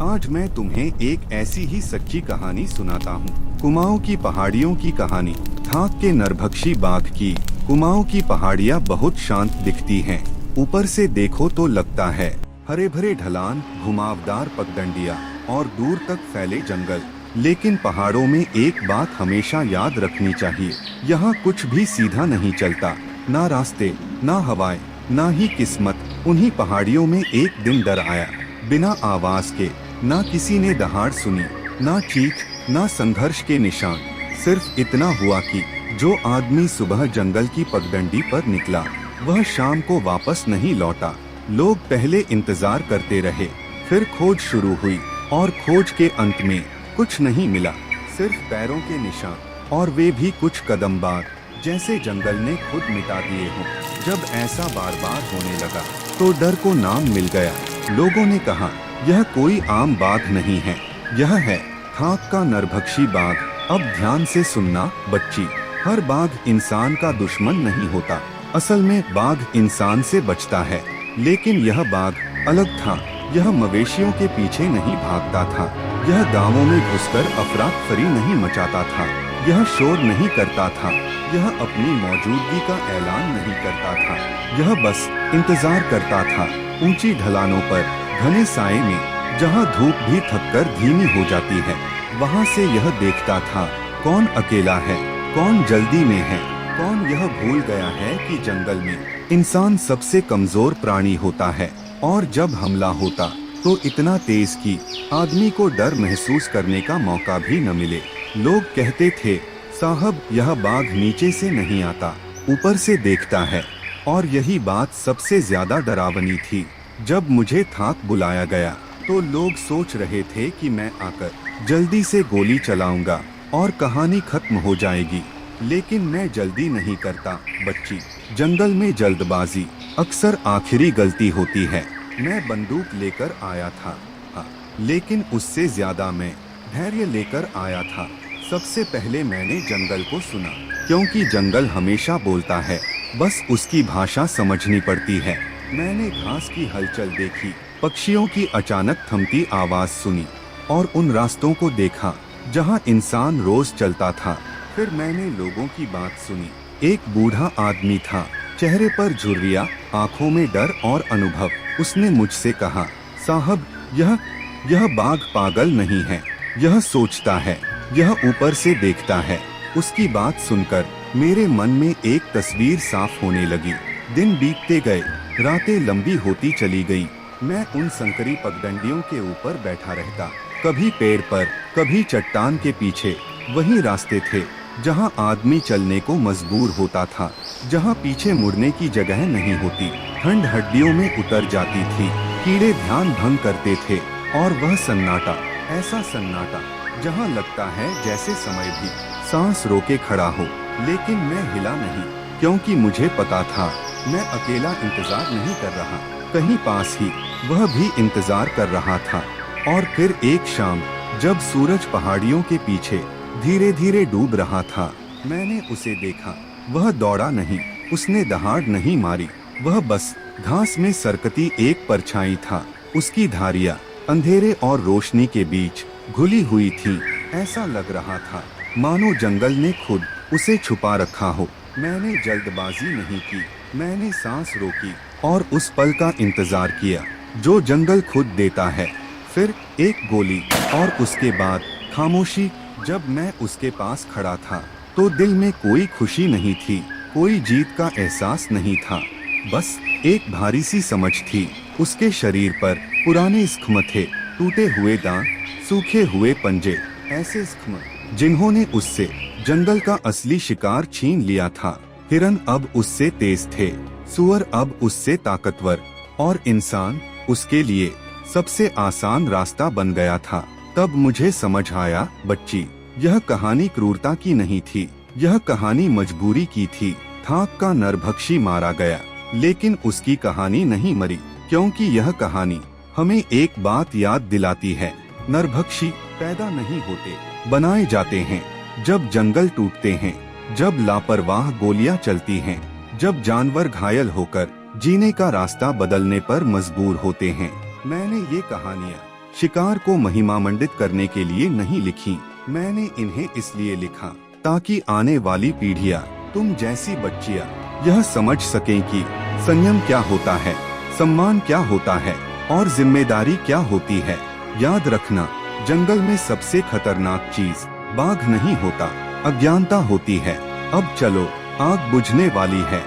आज मैं तुम्हें एक ऐसी ही सच्ची कहानी सुनाता हूँ। कुमाऊं की पहाड़ियों की कहानी। थाक के नरभक्षी बाघ की। कुमाऊं की पहाड़ियाँ बहुत शांत दिखती हैं। ऊपर से देखो तो लगता है हरे भरे ढलान, घुमावदार पगडंडियाँ और दूर तक फैले जंगल। लेकिन पहाड़ों में एक बात हमेशा याद रखनी चाहिए, यहाँ कुछ भी सीधा नहीं चलता। ना रास्ते, ना हवाएं, ना ही किस्मत। उन्हीं पहाड़ियों में एक दिन डर आया, बिना आवाज के। ना किसी ने दहाड़ सुनी, ना चीख, ना संघर्ष के निशान। सिर्फ इतना हुआ कि जो आदमी सुबह जंगल की पगडंडी पर निकला, वह शाम को वापस नहीं लौटा। लोग पहले इंतजार करते रहे, फिर खोज शुरू हुई और खोज के अंत में कुछ नहीं मिला, सिर्फ पैरों के निशान, और वे भी कुछ कदम बाद, जैसे जंगल ने खुद मिटा दिए हों। जब ऐसा बार बार होने लगा तो डर को नाम मिल गया। लोगों ने कहा, यह कोई आम बाघ नहीं है, यह है थाक का नरभक्षी बाघ। अब ध्यान से सुनना बच्ची, हर बाघ इंसान का दुश्मन नहीं होता। असल में बाघ इंसान से बचता है, लेकिन यह बाघ अलग था। यह मवेशियों के पीछे नहीं भागता था, यह गांवों में घुसकर अफरा तफरी नहीं मचाता था, यह शोर नहीं करता था, यह अपनी मौजूदगी का ऐलान नहीं करता था। यह बस इंतजार करता था, ऊंची ढलानों पर, घने साए में, जहां धूप भी थककर धीमी हो जाती है। वहां से यह देखता था, कौन अकेला है, कौन जल्दी में है, कौन यह भूल गया है कि जंगल में इंसान सबसे कमजोर प्राणी होता है, और जब हमला होता तो इतना तेज कि आदमी को डर महसूस करने का मौका भी न मिले। लोग कहते थे, साहब यह बाघ नीचे से नहीं आता, ऊपर से देखता है। और यही बात सबसे ज्यादा डरावनी थी। जब मुझे थाक बुलाया गया तो लोग सोच रहे थे कि मैं आकर जल्दी से गोली चलाऊंगा और कहानी खत्म हो जाएगी, लेकिन मैं जल्दी नहीं करता बच्ची। जंगल में जल्दबाजी अक्सर आखिरी गलती होती है। मैं बंदूक लेकर आया था, लेकिन उससे ज्यादा मैं धैर्य लेकर आया था। सबसे पहले मैंने जंगल को सुना, क्योंकि जंगल हमेशा बोलता है, बस उसकी भाषा समझनी पड़ती है। मैंने घास की हलचल देखी, पक्षियों की अचानक थमती आवाज सुनी, और उन रास्तों को देखा जहां इंसान रोज चलता था। फिर मैंने लोगों की बात सुनी। एक बूढ़ा आदमी था, चेहरे पर झुर्रियां, आंखों में डर और अनुभव। उसने मुझसे कहा, साहब यह बाघ पागल नहीं है, यह सोचता है, यह ऊपर से देखता है। उसकी बात सुनकर मेरे मन में एक तस्वीर साफ होने लगी। दिन बीतते गए, रातें लंबी होती चली गई। मैं उन संकरी पगडंडियों के ऊपर बैठा रहता, कभी पेड़ पर, कभी चट्टान के पीछे। वही रास्ते थे जहां आदमी चलने को मजबूर होता था, जहां पीछे मुड़ने की जगह नहीं होती। ठंड हड्डियों में उतर जाती थी, कीड़े ध्यान भंग करते थे, और वह सन्नाटा, ऐसा सन्नाटा जहां लगता है जैसे समय भी सांस रोके खड़ा हो। लेकिन मैं हिला नहीं, क्योंकि मुझे पता था मैं अकेला इंतजार नहीं कर रहा, कहीं पास ही वह भी इंतजार कर रहा था। और फिर एक शाम, जब सूरज पहाड़ियों के पीछे धीरे धीरे डूब रहा था, मैंने उसे देखा। वह दौड़ा नहीं, उसने दहाड़ नहीं मारी, वह बस घास में सरकती एक परछाई था। उसकी धारियां अंधेरे और रोशनी के बीच घुली हुई थी। ऐसा लग रहा था मानो जंगल ने खुद उसे छुपा रखा हो। मैंने जल्दबाजी नहीं की, मैंने सांस रोकी और उस पल का इंतजार किया जो जंगल खुद देता है। फिर एक गोली, और उसके बाद खामोशी। जब मैं उसके पास खड़ा था तो दिल में कोई खुशी नहीं थी, कोई जीत का एहसास नहीं था, बस एक भारी सी समझ थी। उसके शरीर पर पुराने जख्म थे, टूटे हुए दांत, सूखे हुए पंजे, ऐसे जख्म जिन्होंने उससे जंगल का असली शिकार छीन लिया था। हिरन अब उससे तेज थे, सुअर अब उससे ताकतवर, और इंसान उसके लिए सबसे आसान रास्ता बन गया था। तब मुझे समझ आया, बच्ची, यह कहानी क्रूरता की नहीं थी, यह कहानी मजबूरी की थी। थाक का नरभक्षी मारा गया, लेकिन उसकी कहानी नहीं मरी, क्योंकि यह कहानी हमें एक बात याद दिलाती है, नरभक्षी पैदा नहीं होते, बनाए जाते हैं। जब जंगल टूटते हैं, जब लापरवाह गोलियां चलती हैं, जब जानवर घायल होकर जीने का रास्ता बदलने पर मजबूर होते हैं। मैंने ये कहानियाँ शिकार को महिमामंडित करने के लिए नहीं लिखी। मैंने इन्हें इसलिए लिखा ताकि आने वाली पीढ़ियाँ, तुम जैसी बच्चियाँ, यह समझ सकें कि संयम क्या होता है, सम्मान क्या होता है और जिम्मेदारी क्या होती है। याद रखना, जंगल में सबसे खतरनाक चीज बाघ नहीं होता, अज्ञानता होती है। अब चलो, आग बुझने वाली है।